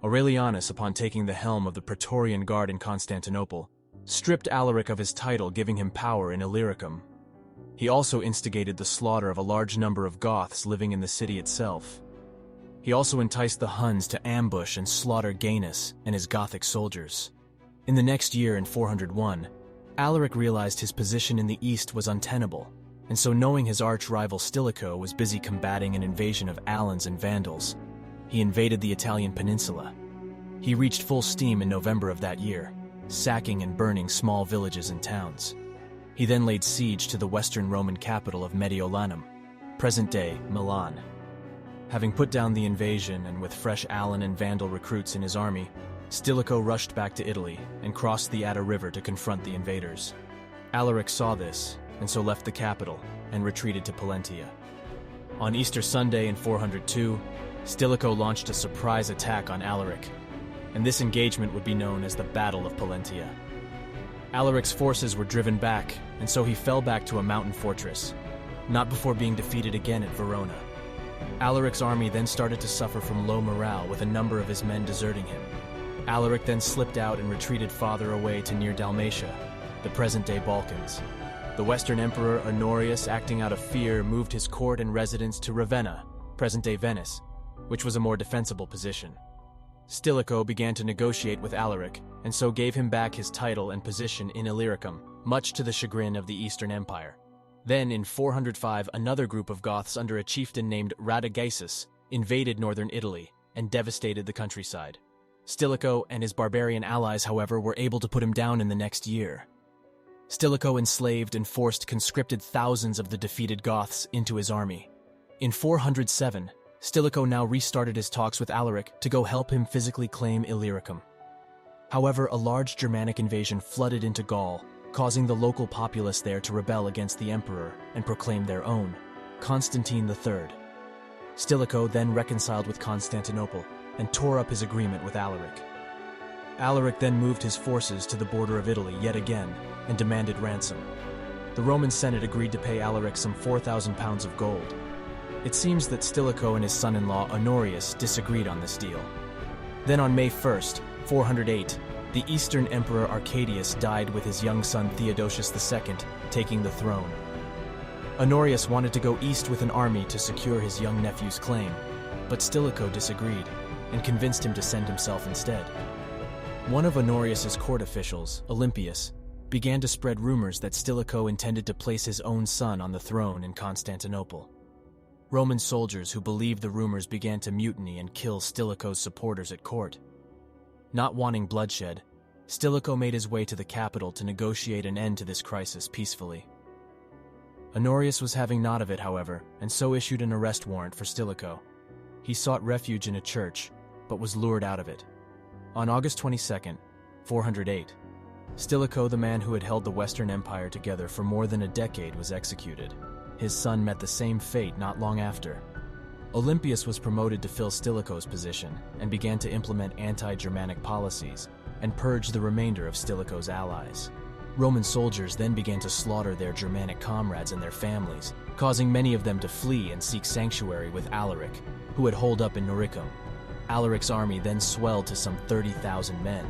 Aurelianus, upon taking the helm of the Praetorian Guard in Constantinople, stripped Alaric of his title, giving him power in Illyricum. He also instigated the slaughter of a large number of Goths living in the city itself. He also enticed the Huns to ambush and slaughter Gainas and his Gothic soldiers. In the next year, in 401, Alaric realized his position in the east was untenable, and so knowing his arch-rival Stilicho was busy combating an invasion of Alans and Vandals, he invaded the Italian peninsula. He reached full steam in November of that year, sacking and burning small villages and towns. He then laid siege to the western Roman capital of Mediolanum, present-day Milan. Having put down the invasion and with fresh Alan and Vandal recruits in his army, Stilicho rushed back to Italy and crossed the Adda River to confront the invaders. Alaric saw this, and so left the capital and retreated to Pollentia. On Easter Sunday in 402, Stilicho launched a surprise attack on Alaric, and this engagement would be known as the Battle of Pollentia. Alaric's forces were driven back, and so he fell back to a mountain fortress, not before being defeated again at Verona. Alaric's army then started to suffer from low morale, with a number of his men deserting him. Alaric then slipped out and retreated farther away to near Dalmatia, the present-day Balkans. The Western Emperor Honorius, acting out of fear, moved his court and residence to Ravenna, present-day Venice, which was a more defensible position. Stilicho began to negotiate with Alaric, and so gave him back his title and position in Illyricum, much to the chagrin of the Eastern Empire. Then, in 405, another group of Goths under a chieftain named Radagaisus invaded northern Italy and devastated the countryside. Stilicho and his barbarian allies, however, were able to put him down in the next year. Stilicho enslaved and forced conscripted thousands of the defeated Goths into his army. In 407, Stilicho now restarted his talks with Alaric to go help him physically claim Illyricum. However, a large Germanic invasion flooded into Gaul, causing the local populace there to rebel against the emperor and proclaim their own, Constantine III. Stilicho then reconciled with Constantinople and tore up his agreement with Alaric. Alaric then moved his forces to the border of Italy yet again and demanded ransom. The Roman Senate agreed to pay Alaric some 4,000 pounds of gold. It seems that Stilicho and his son-in-law Honorius disagreed on this deal. Then on May 1st, 408, the Eastern Emperor Arcadius died with his young son Theodosius II taking the throne. Honorius wanted to go east with an army to secure his young nephew's claim, but Stilicho disagreed and convinced him to send himself instead. One of Honorius's court officials, Olympius, began to spread rumors that Stilicho intended to place his own son on the throne in Constantinople. Roman soldiers who believed the rumors began to mutiny and kill Stilicho's supporters at court. Not wanting bloodshed, Stilicho made his way to the capital to negotiate an end to this crisis peacefully. Honorius was having naught of it, however, and so issued an arrest warrant for Stilicho. He sought refuge in a church, but was lured out of it. On August 22nd, 408, Stilicho, the man who had held the Western Empire together for more than a decade, was executed. His son met the same fate not long after. Olympius was promoted to fill Stilicho's position and began to implement anti-Germanic policies and purge the remainder of Stilicho's allies. Roman soldiers then began to slaughter their Germanic comrades and their families, causing many of them to flee and seek sanctuary with Alaric, who had holed up in Noricum. Alaric's army then swelled to some 30,000 men,